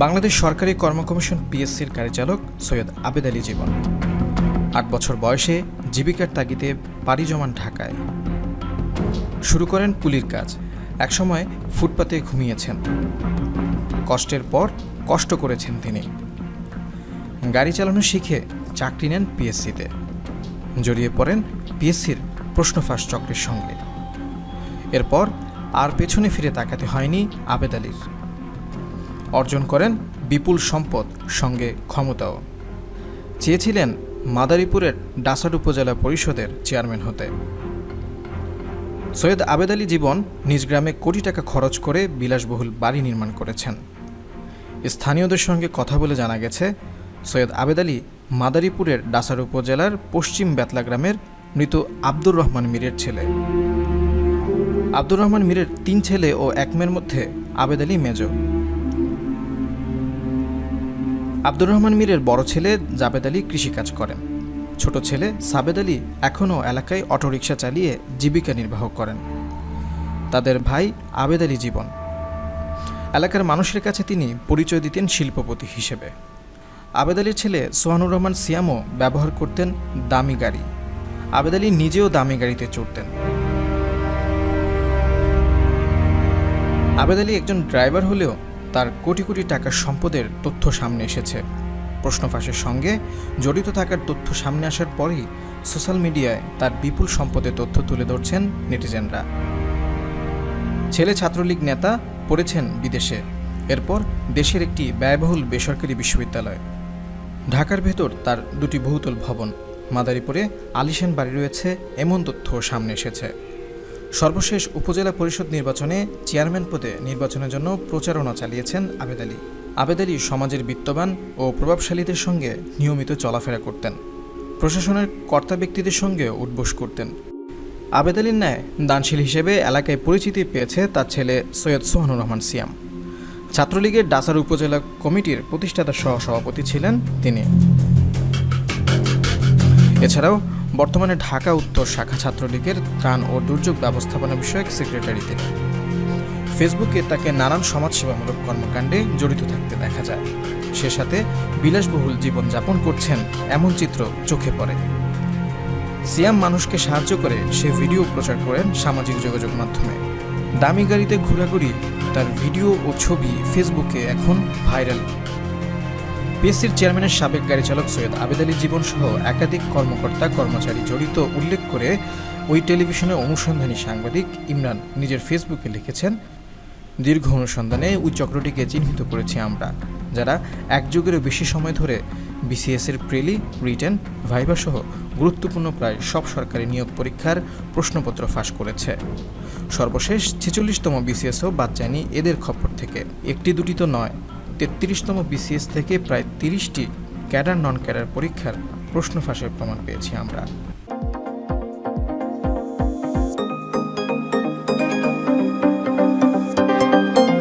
বাংলাদেশ সরকারি কর্ম কমিশন পিএসসির গাড়ি চালক সৈয়দ আবেদ আলী জীবন ৮ বছর বয়সে জীবিকার তাগিদে পাড়ি জমান ঢাকায়। শুরু করেন কুলির কাজ। একসময় ফুটপাতে ঘুমিয়েছেন। কষ্টের পর কষ্ট করেছেন তিনি। গাড়ি চালানো শিখে চাকরি নেন পিএসসিতে। জড়িয়ে পড়েন পিএসসির প্রশ্নফাঁস চক্রের সঙ্গে। এরপর আর পেছনে ফিরে তাকাতে হয়নি আবেদ আলীর। অর্জন করেন বিপুল সম্পদ, সঙ্গে ক্ষমতাও। চেয়েছিলেন মাদারীপুরের ডাসার উপজেলা পরিষদের চেয়ারম্যান হতে। সৈয়দ আবেদ আলী জীবন নিজ গ্রামে কোটি টাকা খরচ করে বিলাসবহুল বাড়ি নির্মাণ করেছেন। স্থানীয়দের সঙ্গে কথা বলে জানা গেছে, সৈয়দ আবেদ আলী মাদারীপুরের ডাসার উপজেলার পশ্চিম বেতলা গ্রামের মৃত আব্দুর রহমান মীরের ছেলে। আব্দুর রহমান মীরের 3 ছেলে ও 1 মেয়ের মধ্যে আবেদ আলী মেজ। আব্দুর রহমান মীরের বড় ছেলে জাবেদ আলী কৃষিকাজ করেন। ছোট ছেলে সাবেদ আলী এখনও এলাকায় অটোরিকশা চালিয়ে জীবিকা নির্বাহ করেন। তাদের ভাই আবেদ আলী জীবন। এলাকার মানুষের কাছে তিনি পরিচয় দিতেন শিল্পপতি হিসেবে। আবেদ আলীর ছেলে সোহানুর রহমান সিয়ামও ব্যবহার করতেন দামি গাড়ি। আবেদ আলী নিজেও দামি গাড়িতে চড়তেন। আবেদ আলী একজন ড্রাইভার হলেও তার কোটি কোটি টাকার সম্পদের তথ্য সামনে এসেছে। প্রশ্নফাঁসের সঙ্গে জড়িত থাকার তথ্য সামনে আসার পরেই সোশ্যাল মিডিয়ায় তার বিপুল সম্পদের তথ্য তুলে ধরছেন নেটিজেনরা। ছেলে ছাত্রলীগ নেতা, পড়েছেন বিদেশে, এরপর দেশের একটি ব্যয়বহুল বেসরকারি বিশ্ববিদ্যালয়। ঢাকার ভেতর তার 2টি বহুতল ভবন। মাদারীপুরে আলিশান বাড়ি রয়েছে, এমন তথ্য সামনে এসেছে। সর্বশেষ উপজেলা পরিষদ নির্বাচনে চেয়ারম্যান পদে নির্বাচনের জন্য প্রচারণা চালিয়েছেন আবেদ আলী। আবেদ আলী সমাজের বিত্তবান ও প্রভাবশালীদের সঙ্গে নিয়মিত চলাফেরা করতেন। প্রশাসনের কর্তা ব্যক্তিদের সঙ্গে উঠবোস করতেন। আবেদ আলীর ন্যায় দানশীল হিসেবে এলাকায় পরিচিতি পেয়েছে তার ছেলে সৈয়দ সোহানুর রহমান সিয়াম। ছাত্রলীগের ডাসার উপজেলা কমিটির প্রতিষ্ঠাতা সহসভাপতি ছিলেন তিনি। এছাড়াও বর্তমানে ঢাকা উত্তর শাখা ছাত্রলীগের ত্রাণ ও দুর্যোগ ব্যবস্থাপনা বিষয়ক সেক্রেটারি তিনি। ফেসবুকে তাকে নানান সমাজসেবামূলক কর্মকাণ্ডে জড়িত থাকতে দেখা যায়। সে সাথে বিলাসবহুল জীবনযাপন করছেন, এমন চিত্র চোখে পড়ে। সিয়াম মানুষকে সাহায্য করে সে ভিডিও প্রচার করেন সামাজিক যোগাযোগ মাধ্যমে। দামি গাড়িতে ঘোরাঘুরি, তার ভিডিও ও ছবি ফেসবুকে এখন ভাইরাল। পিএসসির চেয়ারম্যানের সাবেক গাড়ি চালক সৈয়দ আবেদ আলী জীবন সহ একাধিক কর্মকর্তা কর্মচারী জড়িত উল্লেখ করে ওই টেলিভিশনের অনুসন্ধানী সাংবাদিক ইমরান নিজের ফেসবুকে লিখেছেন, দীর্ঘ অনুসন্ধানে ওই চক্রটিকে চিহ্নিত করেছি আমরা, যারা 1 যুগেরও বেশি সময় ধরে বিসিএসের প্রিলি, রিটেন, ভাইভা সহ গুরুত্বপূর্ণ প্রায় সব সরকারি নিয়োগ পরীক্ষার প্রশ্নপত্র ফাঁস করেছে। সর্বশেষ 46তম বিসিএসও বাদ যায়নি এদের খপ্পর থেকে। 1-2টি তো নয়, 33তম বিসিএস থেকে প্রায় 30টি ক্যাডার নন ক্যাডার পরীক্ষার প্রশ্ন ফাঁসের প্রমাণ পেয়েছি আমরা।